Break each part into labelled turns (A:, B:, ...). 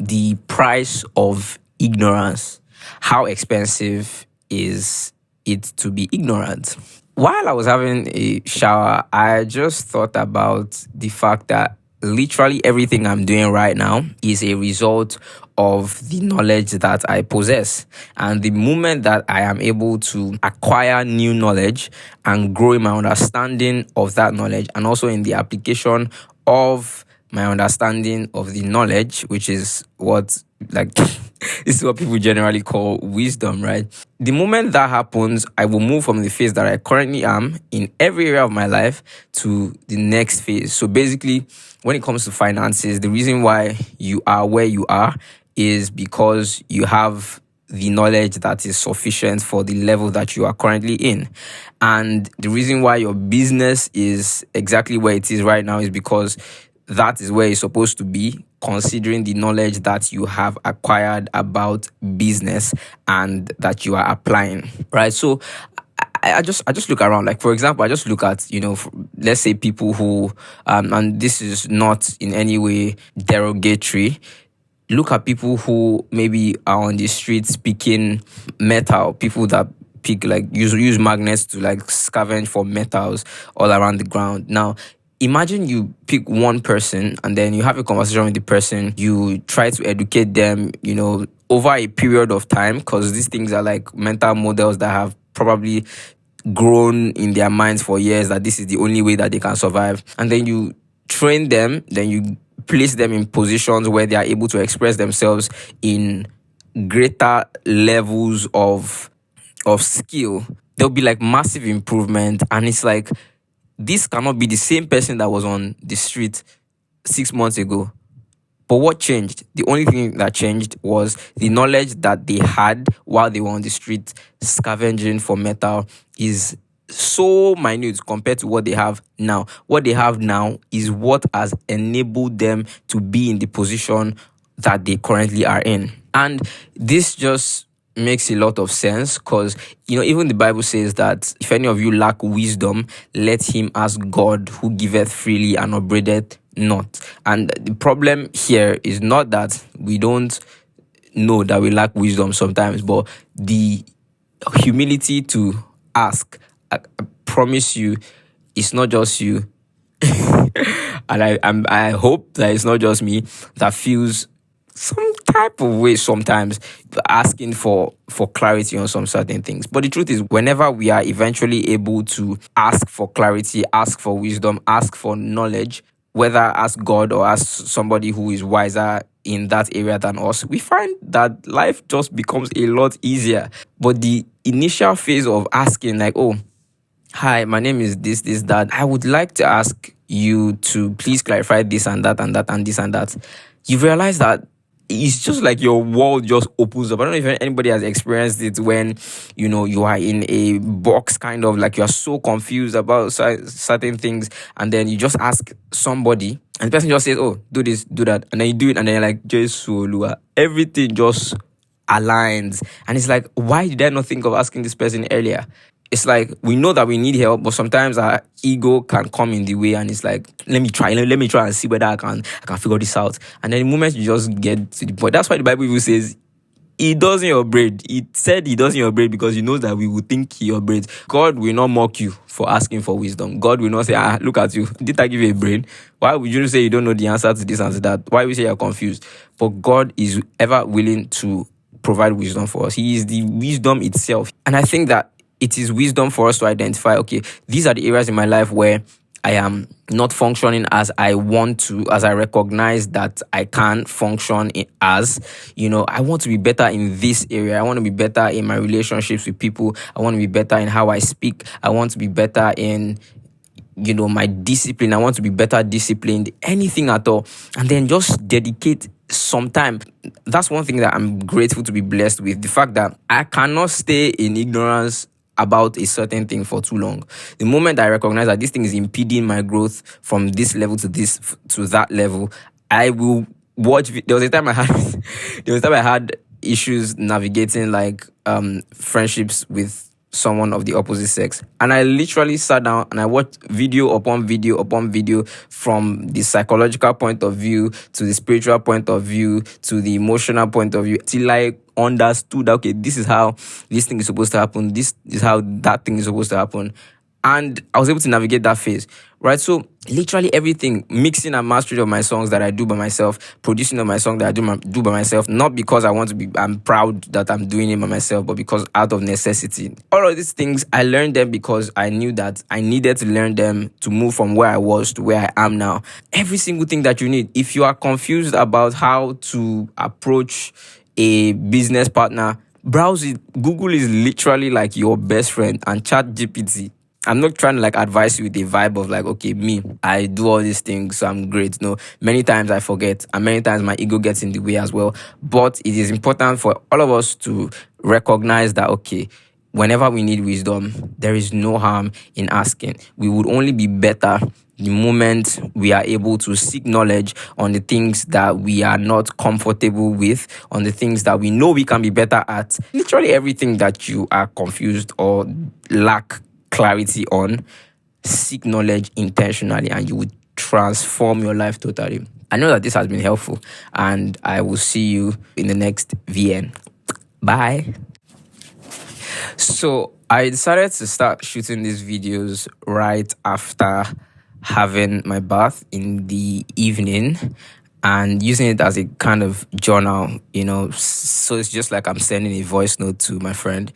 A: the price of ignorance. How expensive is it to be ignorant? While I was having a shower, I just thought about the fact that literally everything I'm doing right now is a result of the knowledge that I possess. And the moment that I am able to acquire new knowledge and grow in my understanding of that knowledge, and also in the application of my understanding of the knowledge, which is what, like, this is what people generally call wisdom, right? The moment that happens, I will move from the phase that I currently am in every area of my life to the next phase. So basically, when it comes to finances, the reason why you are where you are is because you have the knowledge that is sufficient for the level that you are currently in. And the reason why your business is exactly where it is right now is because that is where it's supposed to be, considering the knowledge that you have acquired about business and that you are applying, right? So I just look around. Like, for example, I just look at, let's say people who, and this is not in any way derogatory, look at people who maybe are on the streets picking metal, people that pick, like, use magnets to, like, scavenge for metals all around the ground. Now, imagine you pick one person and then you have a conversation with the person. You try to educate them, over a period of time, because these things are like mental models that have probably grown in their minds for years, that this is the only way that they can survive. And then you train them, then you place them in positions where they are able to express themselves in greater levels of skill. There'll be like massive improvement. And it's like, this cannot be the same person that was on the street 6 months ago. But what changed? The only thing that changed was the knowledge that they had while they were on the street scavenging for metal is so minute compared to what they have now. What they have now is what has enabled them to be in the position that they currently are in. And this just makes a lot of sense, because even the Bible says that if any of you lack wisdom, let him ask God, who giveth freely and upbraideth not. And the problem here is not that we don't know that we lack wisdom sometimes, but the humility to ask. I promise you, it's not just you, and I hope that it's not just me that feels some type of way sometimes asking for clarity on some certain things. But the truth is, whenever we are eventually able to ask for clarity, ask for wisdom, ask for knowledge, whether ask God or ask somebody who is wiser in that area than us, we find that life just becomes a lot easier. But the initial phase of asking, like, oh, hi, my name is this, that, I would like to ask you to please clarify this and that and that and this and that. You realize that it's just like your world just opens up. I don't know if anybody has experienced it when, you are in a box, kind of like you're so confused about certain things, and then you just ask somebody and the person just says, oh, do this, do that. And then you do it, and then you're like, Jesus, everything just aligns. And it's like, why did I not think of asking this person earlier? It's like, we know that we need help, but sometimes our ego can come in the way, and it's like, let me try and see whether I can figure this out. And then the moment you just get to the point, that's why the Bible even says, he doesn't your braid. It said he doesn't your braid because he knows that we will think he your braid. God will not mock you for asking for wisdom. God will not say, look at you. Did I give you a brain? Why would you say you don't know the answer to this and to that? Why would you say you're confused? But God is ever willing to provide wisdom for us. He is the wisdom itself. And I think that it is wisdom for us to identify, okay, these are the areas in my life where I am not functioning as I want to, as I recognize that I can't function as, I want to be better in this area. I want to be better in my relationships with people. I want to be better in how I speak. I want to be better in, my discipline. I want to be better disciplined, anything at all. And then just dedicate some time. That's one thing that I'm grateful to be blessed with. The fact that I cannot stay in ignorance about a certain thing for too long. The moment I recognize that this thing is impeding my growth from this level to that level, I will watch. There was a time I had issues navigating like friendships with someone of the opposite sex. And I literally sat down and I watched video upon video upon video from the psychological point of view to the spiritual point of view to the emotional point of view till I understood that, okay, this is how this thing is supposed to happen. This is how that thing is supposed to happen. And I was able to navigate that phase, right? So literally everything, mixing and mastering of my songs that I do by myself, producing of my song that I do by myself, not because I'm proud that I'm doing it by myself, but because out of necessity. All of these things, I learned them because I knew that I needed to learn them to move from where I was to where I am now. Every single thing that you need. If you are confused about how to approach a business partner, browse it. Google is literally like your best friend, and ChatGPT. I'm not trying to like advise you with a vibe of like, okay, me, I do all these things, so I'm great. No, many times I forget, and many times my ego gets in the way as well. But it is important for all of us to recognize that, okay, whenever we need wisdom, there is no harm in asking. We would only be better the moment we are able to seek knowledge on the things that we are not comfortable with, on the things that we know we can be better at. Literally everything that you are confused or lack clarity on, seek knowledge intentionally, and you would transform your life totally. I know that this has been helpful, and I will see you in the next VN. Bye. So I decided to start shooting these videos right after having my bath in the evening and using it as a kind of journal, so it's just like I'm sending a voice note to my friend,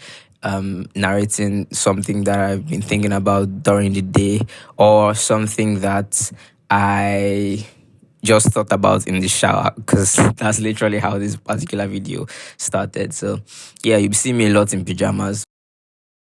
A: narrating something that I've been thinking about during the day, or something that I just thought about in the shower, because that's literally how this particular video started. So yeah, you see me a lot in pajamas.